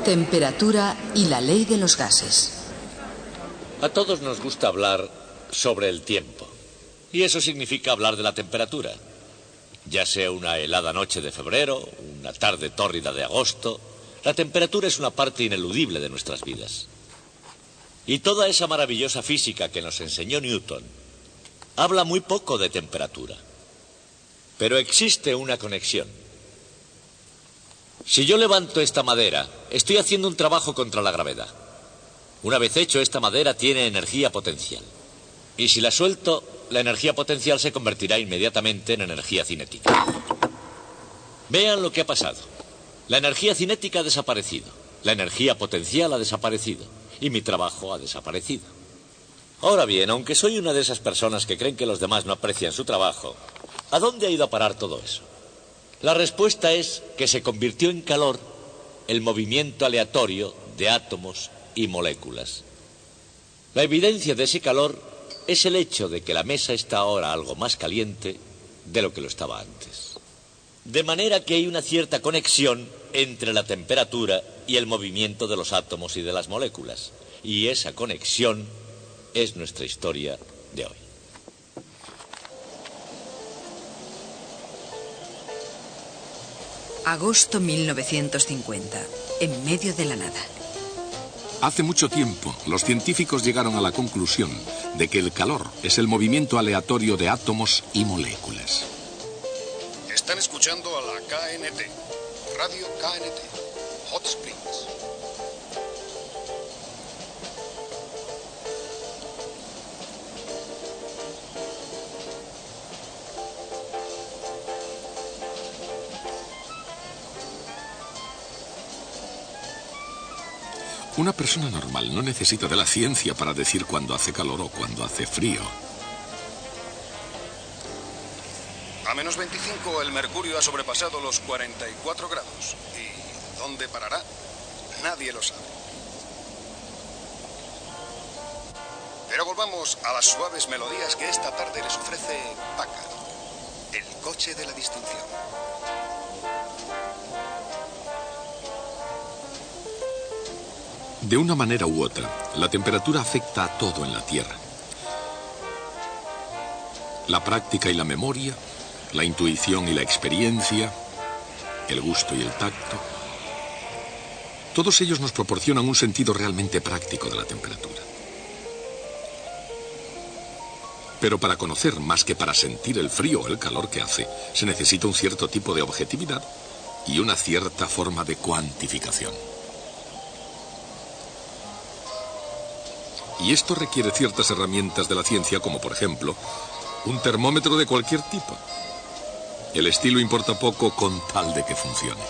Temperatura y la ley de los gases. A todos nos gusta hablar sobre el tiempo. Y eso significa hablar de la temperatura. Ya sea una helada noche de febrero, una tarde tórrida de agosto, la temperatura es una parte ineludible de nuestras vidas. Y toda esa maravillosa física que nos enseñó Newton habla muy poco de temperatura. Pero existe una conexión. Si yo levanto esta madera, estoy haciendo un trabajo contra la gravedad. Una vez hecho, esta madera tiene energía potencial. Y si la suelto, la energía potencial se convertirá inmediatamente en energía cinética. Vean lo que ha pasado. La energía cinética ha desaparecido. La energía potencial ha desaparecido. Y mi trabajo ha desaparecido. Ahora bien, aunque soy una de esas personas que creen que los demás no aprecian su trabajo, ¿a dónde ha ido a parar todo eso? La respuesta es que se convirtió en calor el movimiento aleatorio de átomos y moléculas. La evidencia de ese calor es el hecho de que la mesa está ahora algo más caliente de lo que lo estaba antes. De manera que hay una cierta conexión entre la temperatura y el movimiento de los átomos y de las moléculas. Y esa conexión es nuestra historia de hoy. Agosto 1950, en medio de la nada. Hace mucho tiempo, los científicos llegaron a la conclusión de que el calor es el movimiento aleatorio de átomos y moléculas. Están escuchando a la KNT, Radio KNT, Hot Springs. Una persona normal no necesita de la ciencia para decir cuándo hace calor o cuándo hace frío. A menos 25 el mercurio ha sobrepasado los 44 grados. ¿Y dónde parará? Nadie lo sabe. Pero volvamos a las suaves melodías que esta tarde les ofrece Packard, el coche de la distinción. De una manera u otra, la temperatura afecta a todo en la Tierra. La práctica y la memoria, la intuición y la experiencia, el gusto y el tacto. Todos ellos nos proporcionan un sentido realmente práctico de la temperatura. Pero para conocer más que para sentir el frío o el calor que hace, se necesita un cierto tipo de objetividad y una cierta forma de cuantificación. Y esto requiere ciertas herramientas de la ciencia, como por ejemplo, un termómetro de cualquier tipo. El estilo importa poco con tal de que funcione.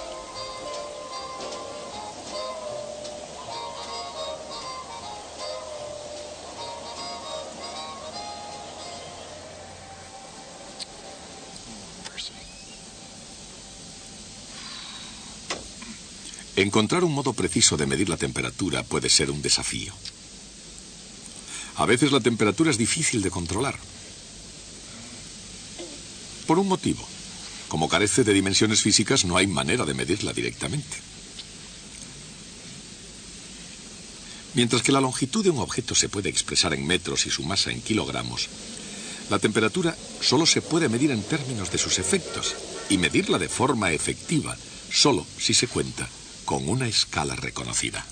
Encontrar un modo preciso de medir la temperatura puede ser un desafío. A veces la temperatura es difícil de controlar. Por un motivo. Como carece de dimensiones físicas, no hay manera de medirla directamente. Mientras que la longitud de un objeto se puede expresar en metros y su masa en kilogramos, la temperatura solo se puede medir en términos de sus efectos y medirla de forma efectiva solo si se cuenta con una escala reconocida.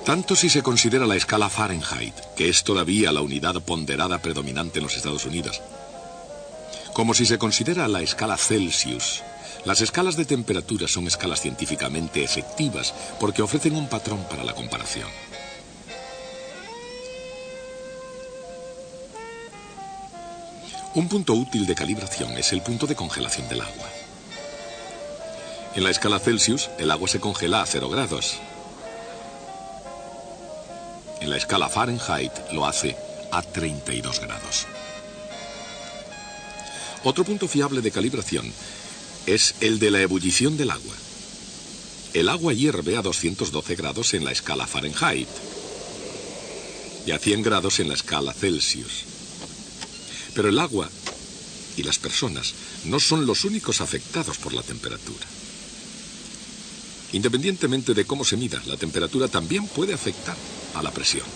Tanto si se considera la escala Fahrenheit, que es todavía la unidad ponderada predominante en los Estados Unidos, como si se considera la escala Celsius. Las escalas de temperatura son escalas científicamente efectivas porque ofrecen un patrón para la comparación. Un punto útil de calibración es el punto de congelación del agua. En la escala Celsius, el agua se congela a 0 grados. En la escala Fahrenheit lo hace a 32 grados. Otro punto fiable de calibración es el de la ebullición del agua. el agua hierve a 212 grados en la escala Fahrenheit y a 100 grados en la escala Celsius. Pero el agua y las personas no son los únicos afectados por la temperatura. Independientemente de cómo se mida, la temperatura también puede afectar a la presión.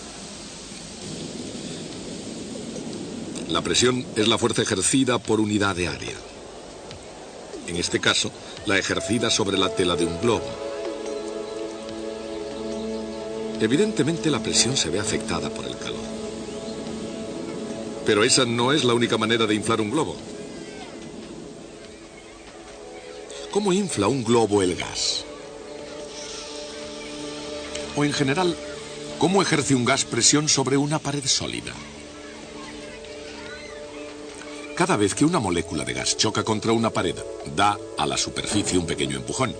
La presión es la fuerza ejercida por unidad de área. En este caso, la ejercida sobre la tela de un globo. Evidentemente, la presión se ve afectada por el calor. Pero esa no es la única manera de inflar un globo. ¿Cómo infla un globo el gas? O en general, ¿cómo ejerce un gas presión sobre una pared sólida? Cada vez que una molécula de gas choca contra una pared, da a la superficie un pequeño empujón.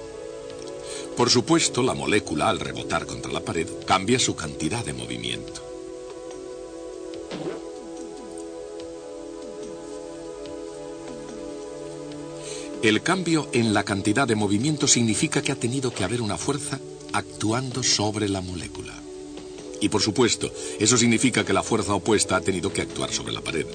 Por supuesto, la molécula, al rebotar contra la pared, cambia su cantidad de movimiento. El cambio en la cantidad de movimiento significa que ha tenido que haber una fuerza actuando sobre la molécula. Y por supuesto, eso significa que la fuerza opuesta ha tenido que actuar sobre la pared.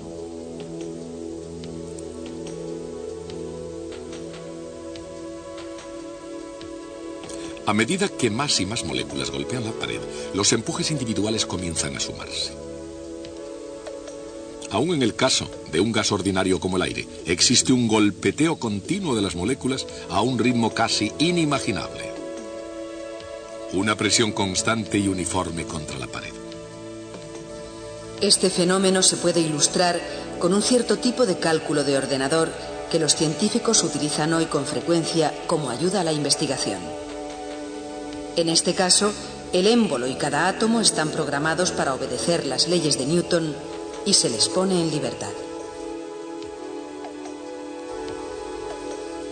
A medida que más y más moléculas golpean la pared, los empujes individuales comienzan a sumarse. Aún en el caso de un gas ordinario como el aire, existe un golpeteo continuo de las moléculas a un ritmo casi inimaginable. Una presión constante y uniforme contra la pared. Este fenómeno se puede ilustrar con un cierto tipo de cálculo de ordenador que los científicos utilizan hoy con frecuencia como ayuda a la investigación. En este caso, el émbolo y cada átomo están programados para obedecer las leyes de Newton y se les pone en libertad.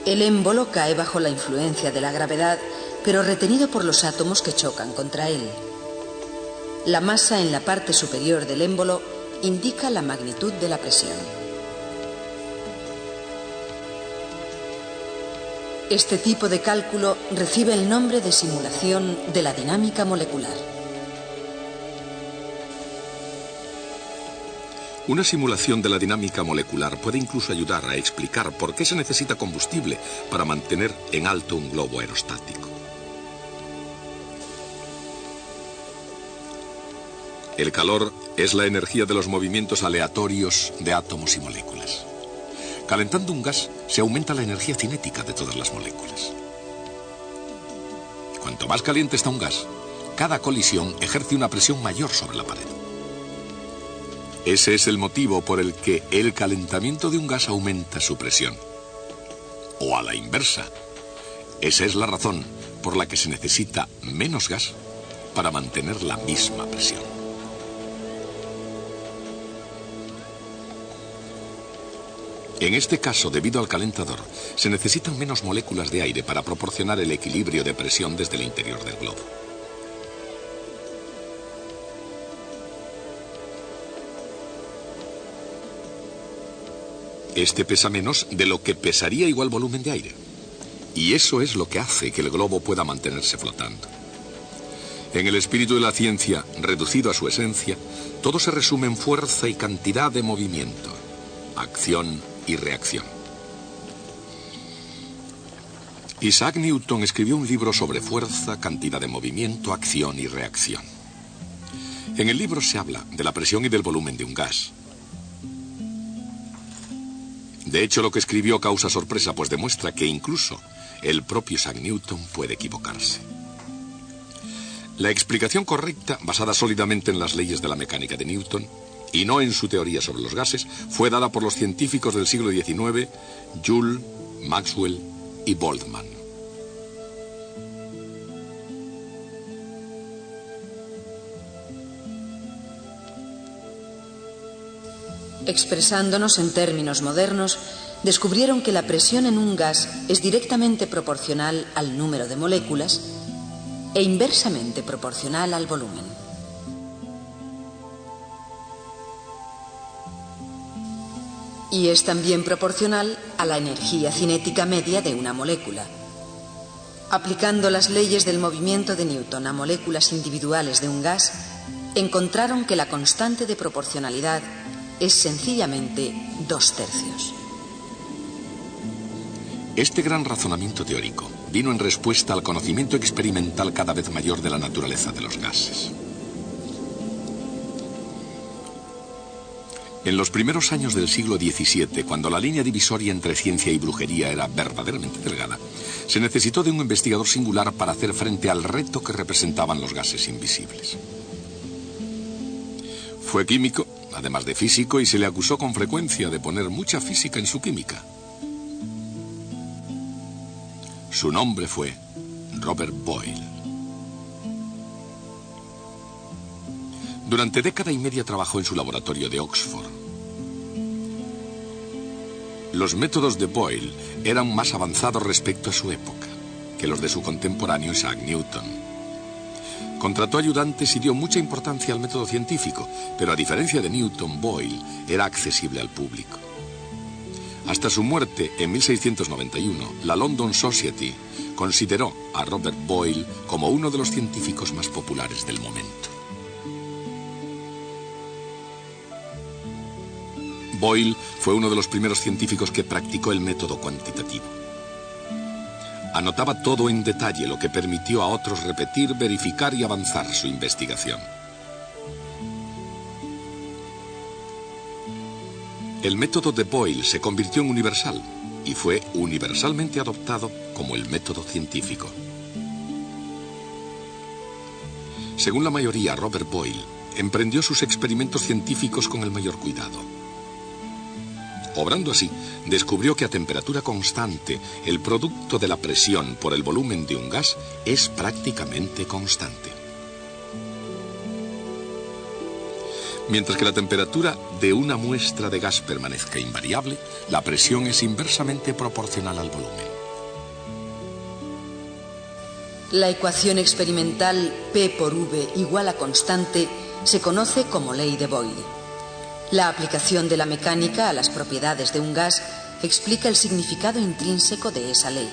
El émbolo cae bajo la influencia de la gravedad, pero retenido por los átomos que chocan contra él. La masa en la parte superior del émbolo indica la magnitud de la presión. Este tipo de cálculo recibe el nombre de simulación de la dinámica molecular. Una simulación de la dinámica molecular puede incluso ayudar a explicar por qué se necesita combustible para mantener en alto un globo aerostático. El calor es la energía de los movimientos aleatorios de átomos y moléculas. Calentando un gas, se aumenta la energía cinética de todas las moléculas. Cuanto más caliente está un gas, cada colisión ejerce una presión mayor sobre la pared. Ese es el motivo por el que el calentamiento de un gas aumenta su presión. O a la inversa. Esa es la razón por la que se necesita menos gas para mantener la misma presión. En este caso, debido al calentador, se necesitan menos moléculas de aire para proporcionar el equilibrio de presión desde el interior del globo. Este pesa menos de lo que pesaría igual volumen de aire. Y eso es lo que hace que el globo pueda mantenerse flotando. En el espíritu de la ciencia, reducido a su esencia, todo se resume en fuerza y cantidad de movimiento, acción y reacción. Isaac Newton escribió un libro sobre fuerza, cantidad de movimiento, acción y reacción. En el libro se habla de la presión y del volumen de un gas. De hecho, lo que escribió causa sorpresa, pues demuestra que incluso el propio Isaac Newton puede equivocarse. La explicación correcta, basada sólidamente en las leyes de la mecánica de Newton, y no en su teoría sobre los gases, fue dada por los científicos del siglo XIX, Joule, Maxwell y Boltzmann. Expresándonos en términos modernos, descubrieron que la presión en un gas es directamente proporcional al número de moléculas e inversamente proporcional al volumen. Y es también proporcional a la energía cinética media de una molécula. Aplicando las leyes del movimiento de Newton a moléculas individuales de un gas, encontraron que la constante de proporcionalidad es sencillamente 2/3. Este gran razonamiento teórico vino en respuesta al conocimiento experimental cada vez mayor de la naturaleza de los gases. En los primeros años del siglo XVII, cuando la línea divisoria entre ciencia y brujería era verdaderamente delgada, se necesitó de un investigador singular para hacer frente al reto que representaban los gases invisibles. Fue químico, además de físico, y se le acusó con frecuencia de poner mucha física en su química. Su nombre fue Robert Boyle. Durante década y media trabajó en su laboratorio de Oxford. Los métodos de Boyle eran más avanzados respecto a su época que los de su contemporáneo Isaac Newton. Contrató ayudantes y dio mucha importancia al método científico, pero a diferencia de Newton, Boyle era accesible al público. Hasta su muerte en 1691, la London Society consideró a Robert Boyle como uno de los científicos más populares del momento. Boyle fue uno de los primeros científicos que practicó el método cuantitativo. Anotaba todo en detalle, lo que permitió a otros repetir, verificar y avanzar su investigación. El método de Boyle se convirtió en universal y fue universalmente adoptado como el método científico. Según la mayoría, Robert Boyle emprendió sus experimentos científicos con el mayor cuidado. Obrando así, descubrió que a temperatura constante, el producto de la presión por el volumen de un gas es prácticamente constante. Mientras que la temperatura de una muestra de gas permanezca invariable, la presión es inversamente proporcional al volumen. La ecuación experimental P por V igual a constante se conoce como ley de Boyle. La aplicación de la mecánica a las propiedades de un gas explica el significado intrínseco de esa ley.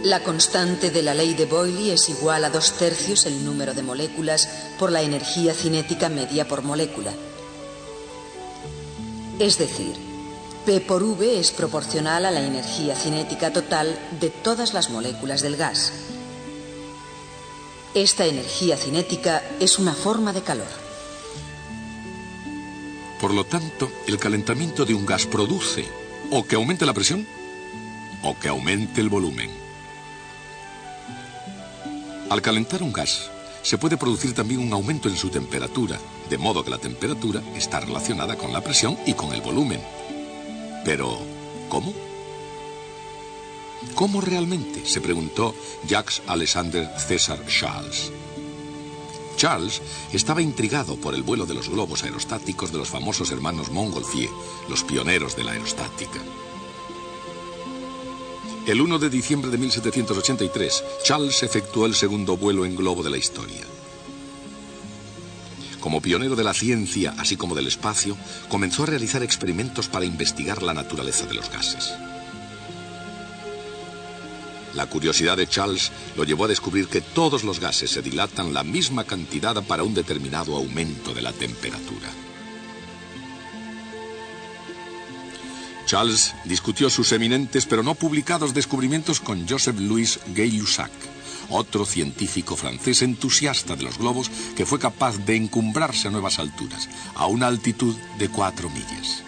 La constante de la ley de Boyle es igual a 2/3 el número de moléculas por la energía cinética media por molécula. Es decir, P por V es proporcional a la energía cinética total de todas las moléculas del gas. Esta energía cinética es una forma de calor. Por lo tanto, el calentamiento de un gas produce o que aumente la presión o que aumente el volumen. Al calentar un gas, se puede producir también un aumento en su temperatura, de modo que la temperatura está relacionada con la presión y con el volumen. Pero, ¿cómo? ¿Cómo realmente?, se preguntó Jacques Alexander César Charles. Charles estaba intrigado por el vuelo de los globos aerostáticos de los famosos hermanos Montgolfier, los pioneros de la aerostática. El 1 de diciembre de 1783, Charles efectuó el segundo vuelo en globo de la historia. Como pionero de la ciencia, así como del espacio, comenzó a realizar experimentos para investigar la naturaleza de los gases. La curiosidad de Charles lo llevó a descubrir que todos los gases se dilatan la misma cantidad para un determinado aumento de la temperatura. Charles discutió sus eminentes pero no publicados descubrimientos con Joseph-Louis Gay-Lussac, otro científico francés entusiasta de los globos que fue capaz de encumbrarse a nuevas alturas, a una altitud de 4 millas.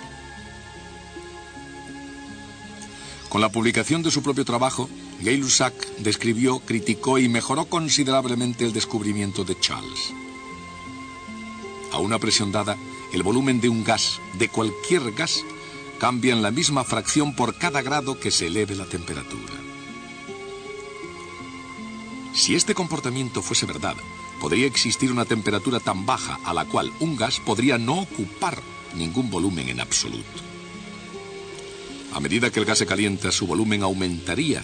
Con la publicación de su propio trabajo, Gay-Lussac describió, criticó y mejoró considerablemente el descubrimiento de Charles. A una presión dada, el volumen de un gas, de cualquier gas, cambia en la misma fracción por cada grado que se eleve la temperatura. Si este comportamiento fuese verdad, podría existir una temperatura tan baja a la cual un gas podría no ocupar ningún volumen en absoluto. A medida que el gas se calienta, su volumen aumentaría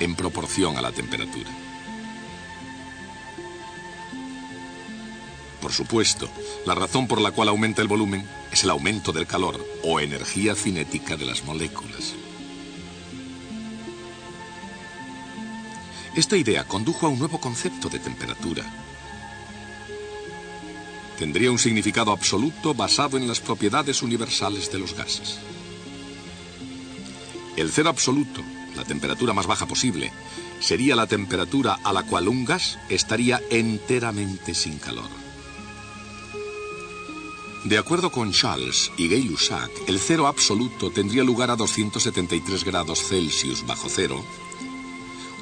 en proporción a la temperatura. Por supuesto, la razón por la cual aumenta el volumen es el aumento del calor o energía cinética de las moléculas. Esta idea condujo a un nuevo concepto de temperatura. Tendría un significado absoluto basado en las propiedades universales de los gases. El cero absoluto, la temperatura más baja posible, sería la temperatura a la cual un gas estaría enteramente sin calor. De acuerdo con Charles y Gay-Lussac, el cero absoluto tendría lugar a 273 grados Celsius bajo cero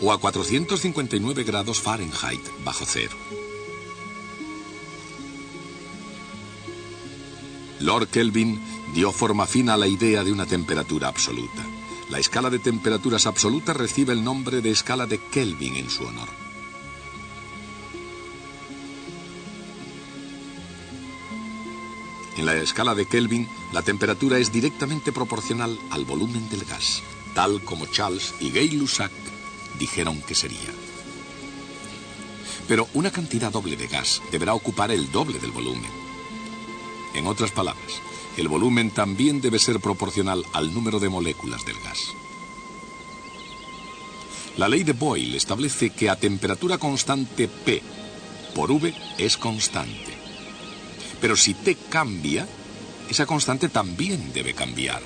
o a 459 grados Fahrenheit bajo cero. Lord Kelvin dio forma fina a la idea de una temperatura absoluta. La escala de temperaturas absolutas recibe el nombre de escala de Kelvin en su honor. En la escala de Kelvin, la temperatura es directamente proporcional al volumen del gas, tal como Charles y Gay-Lussac dijeron que sería. Pero una cantidad doble de gas deberá ocupar el doble del volumen. En otras palabras, el volumen también debe ser proporcional al número de moléculas del gas. La ley de Boyle establece que a temperatura constante P por V es constante. Pero si T cambia, esa constante también debe cambiar.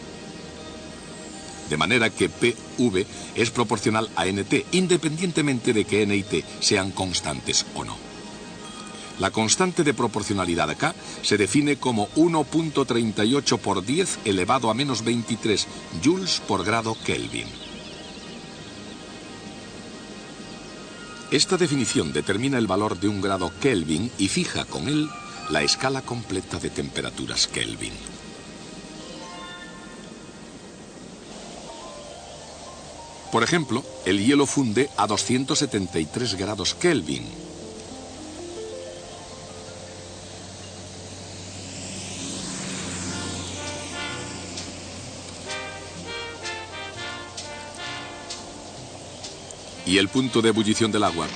De manera que PV es proporcional a NT, independientemente de que N y T sean constantes o no. La constante de proporcionalidad acá se define como 1.38 por 10 elevado a menos 23 joules por grado Kelvin. Esta definición determina el valor de un grado Kelvin y fija con él la escala completa de temperaturas Kelvin. Por ejemplo, el hielo funde a 273 grados Kelvin. Y el punto de ebullición del agua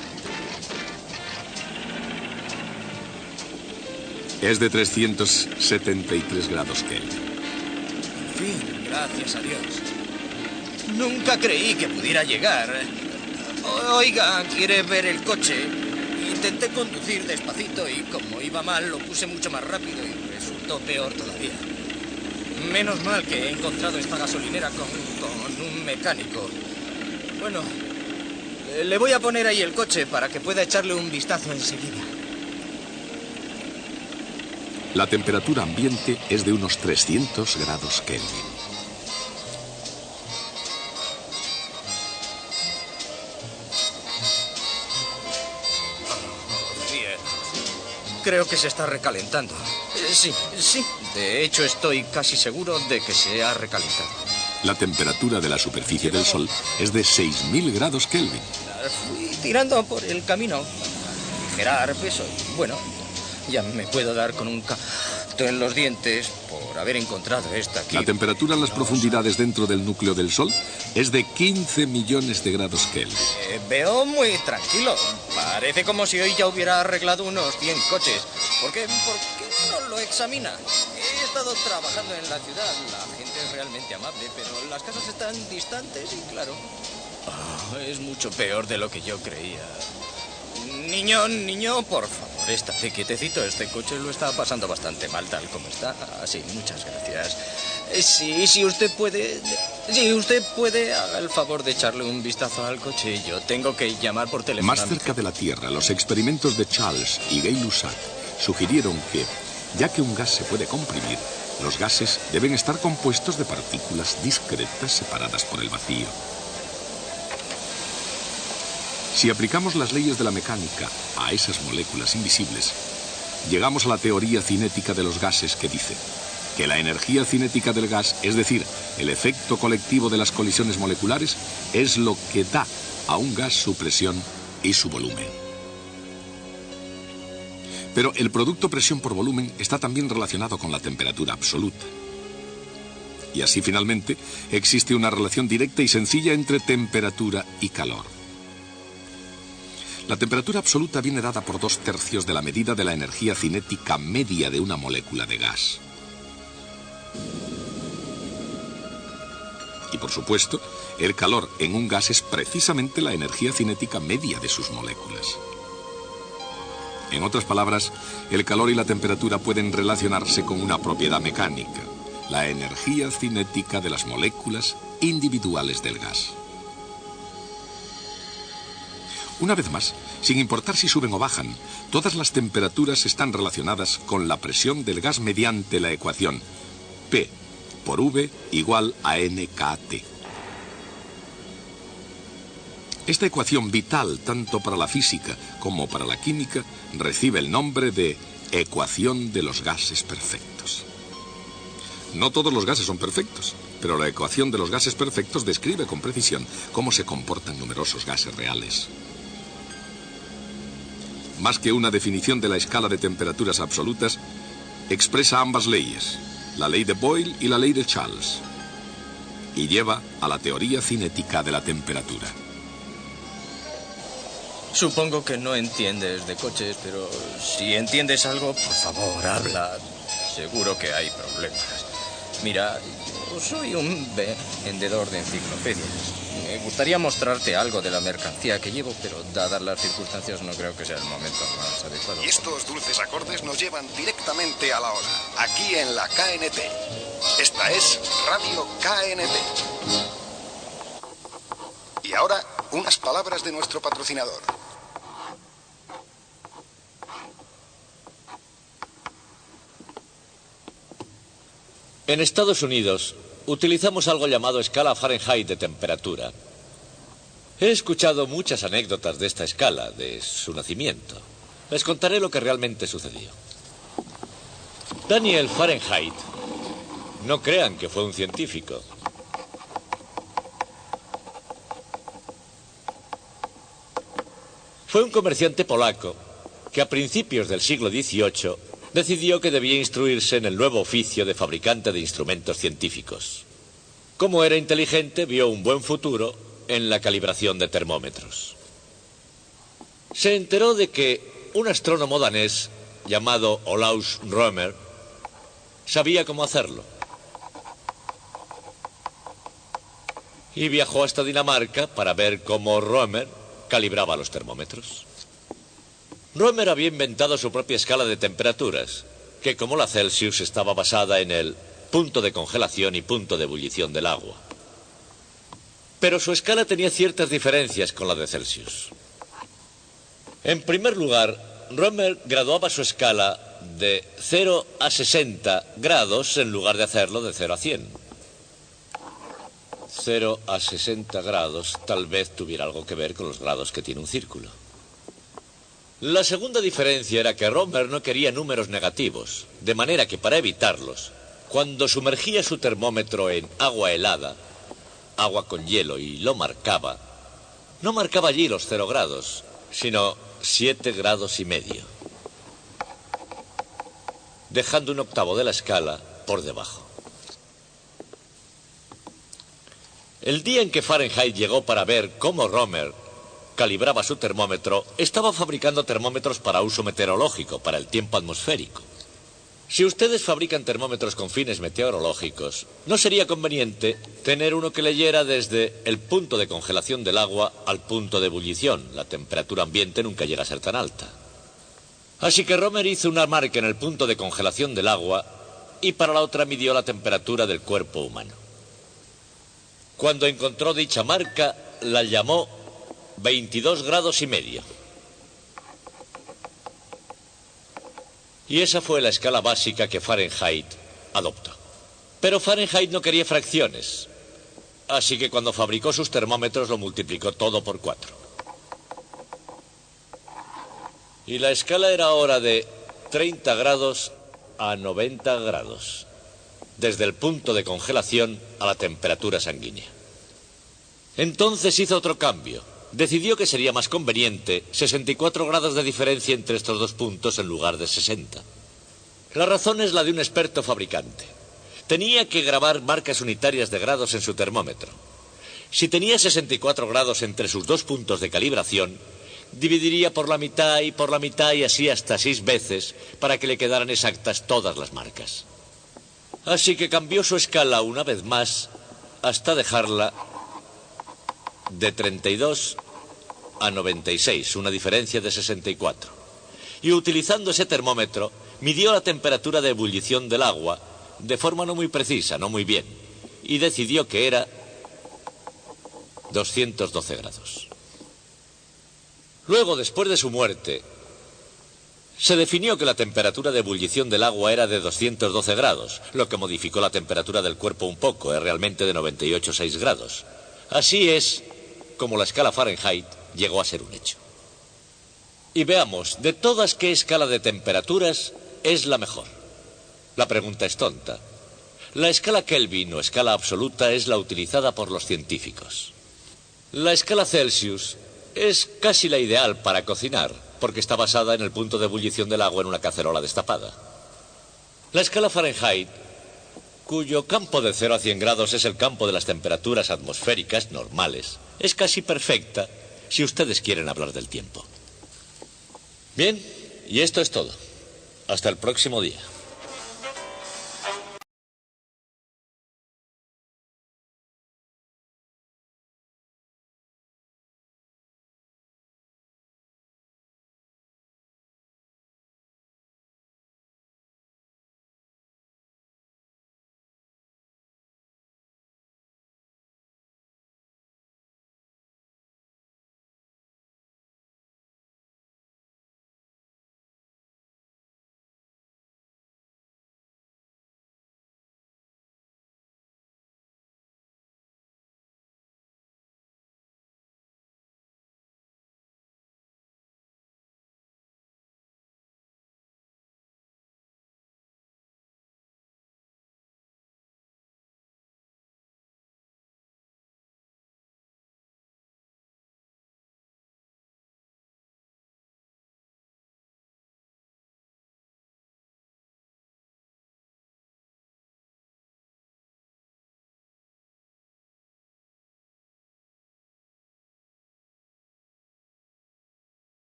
es de 373 grados Kelvin. En fin, gracias a Dios. Nunca creí que pudiera llegar. Oiga, ¿quiere ver el coche? Intenté conducir despacito y como iba mal lo puse mucho más rápido y resultó peor todavía. Menos mal que he encontrado esta gasolinera con un mecánico. Bueno, le voy a poner ahí el coche para que pueda echarle un vistazo enseguida. La temperatura ambiente es de unos 300 grados Kelvin. Creo que se está recalentando. Sí. De hecho, estoy casi seguro de que se ha recalentado. La temperatura de la superficie del Sol es de 6.000 grados Kelvin. Fui tirando por el camino para aligerar peso. Bueno, ya me puedo dar con un canto en los dientes por haber encontrado esta aquí. La temperatura en las profundidades dentro del núcleo del Sol es de 15 millones de grados Kelvin. Veo muy tranquilo. Parece como si hoy ya hubiera arreglado unos 100 coches. ¿Por qué no lo examina? He estado trabajando en la ciudad. La gente es realmente amable, pero las casas están distantes y claro. Es mucho peor de lo que yo creía. Niño, por favor, estate quietecito. Este coche lo está pasando bastante mal tal como está. Sí, muchas gracias. Si usted puede, haga el favor de echarle un vistazo al coche. Yo tengo que llamar por teléfono. Más cerca de la Tierra, los experimentos de Charles y Gay-Lussac sugirieron que, ya que un gas se puede comprimir, los gases deben estar compuestos de partículas discretas separadas por el vacío. Si aplicamos las leyes de la mecánica a esas moléculas invisibles, llegamos a la teoría cinética de los gases que dice que la energía cinética del gas, es decir, el efecto colectivo de las colisiones moleculares, es lo que da a un gas su presión y su volumen. Pero el producto presión por volumen está también relacionado con la temperatura absoluta. Y así finalmente existe una relación directa y sencilla entre temperatura y calor. La temperatura absoluta viene dada por 2/3 de la medida de la energía cinética media de una molécula de gas. Y por supuesto, el calor en un gas es precisamente la energía cinética media de sus moléculas. En otras palabras, el calor y la temperatura pueden relacionarse con una propiedad mecánica, la energía cinética de las moléculas individuales del gas. Una vez más, sin importar si suben o bajan, todas las temperaturas están relacionadas con la presión del gas mediante la ecuación P por V igual a NKT. Esta ecuación vital tanto para la física como para la química recibe el nombre de ecuación de los gases perfectos. No todos los gases son perfectos, pero la ecuación de los gases perfectos describe con precisión cómo se comportan numerosos gases reales. Más que una definición de la escala de temperaturas absolutas, expresa ambas leyes, la ley de Boyle y la ley de Charles, y lleva a la teoría cinética de la temperatura. Supongo que no entiendes de coches, pero si entiendes algo, por favor, habla. Seguro que hay problemas. Mira, yo soy un vendedor de enciclopedias. Me gustaría mostrarte algo de la mercancía que llevo, pero dadas las circunstancias no creo que sea el momento más adecuado. Y estos dulces acordes nos llevan directamente a la hora, aquí en la KNT. Esta es Radio KNT. Y ahora, unas palabras de nuestro patrocinador. En Estados Unidos utilizamos algo llamado escala Fahrenheit de temperatura. He escuchado muchas anécdotas de esta escala, de su nacimiento. Les contaré lo que realmente sucedió. Daniel Fahrenheit, no crean que fue un científico. Fue un comerciante polaco que a principios del siglo XVIII decidió que debía instruirse en el nuevo oficio de fabricante de instrumentos científicos. Como era inteligente, vio un buen futuro en la calibración de termómetros. Se enteró de que un astrónomo danés llamado Olaus Rømer sabía cómo hacerlo. Y viajó hasta Dinamarca para ver cómo Rømer calibraba los termómetros. Rømer había inventado su propia escala de temperaturas, que como la Celsius estaba basada en el punto de congelación y punto de ebullición del agua. Pero su escala tenía ciertas diferencias con la de Celsius. En primer lugar, Rømer graduaba su escala de 0 a 60 grados en lugar de hacerlo de 0 a 100. 0 a 60 grados tal vez tuviera algo que ver con los grados que tiene un círculo. La segunda diferencia era que Rømer no quería números negativos, de manera que para evitarlos, cuando sumergía su termómetro en agua helada, agua con hielo, y lo marcaba, no marcaba allí los 0 grados, sino 7 grados y medio, dejando un octavo de la escala por debajo. El día en que Fahrenheit llegó para ver cómo Rømer calibraba su termómetro, estaba fabricando termómetros para uso meteorológico, para el tiempo atmosférico. Si ustedes fabrican termómetros con fines meteorológicos, ¿no sería conveniente tener uno que leyera desde el punto de congelación del agua al punto de ebullición? La temperatura ambiente nunca llega a ser tan alta. Así que Rømer hizo una marca en el punto de congelación del agua y para la otra midió la temperatura del cuerpo humano. Cuando encontró dicha marca, la llamó 22 grados y medio. Y esa fue la escala básica que Fahrenheit adoptó. Pero Fahrenheit no quería fracciones, así que cuando fabricó sus termómetros lo multiplicó todo por 4. Y la escala era ahora de 30 grados a 90 grados, desde el punto de congelación a la temperatura sanguínea. Entonces hizo otro cambio. Decidió que sería más conveniente 64 grados de diferencia entre estos dos puntos en lugar de 60. La razón es la de un experto fabricante. Tenía que grabar marcas unitarias de grados en su termómetro. Si tenía 64 grados entre sus dos puntos de calibración, dividiría por la mitad y así hasta 6 veces para que le quedaran exactas todas las marcas. Así que cambió su escala una vez más hasta dejarla de 32 a 96, una diferencia de 64. Y utilizando ese termómetro, midió la temperatura de ebullición del agua de forma no muy precisa, no muy bien, y decidió que era 212 grados. Luego, después de su muerte, se definió que la temperatura de ebullición del agua era de 212 grados, lo que modificó la temperatura del cuerpo un poco, es realmente de 98,6 grados. Así es como la escala Fahrenheit llegó a ser un hecho. Y veamos, de todas, ¿qué escala de temperaturas es la mejor? La pregunta es tonta. La escala Kelvin o escala absoluta es la utilizada por los científicos. La escala Celsius es casi la ideal para cocinar, porque está basada en el punto de ebullición del agua en una cacerola destapada. La escala Fahrenheit, cuyo campo de 0 a 100 grados es el campo de las temperaturas atmosféricas normales, es casi perfecta si ustedes quieren hablar del tiempo. Bien, y esto es todo. Hasta el próximo día.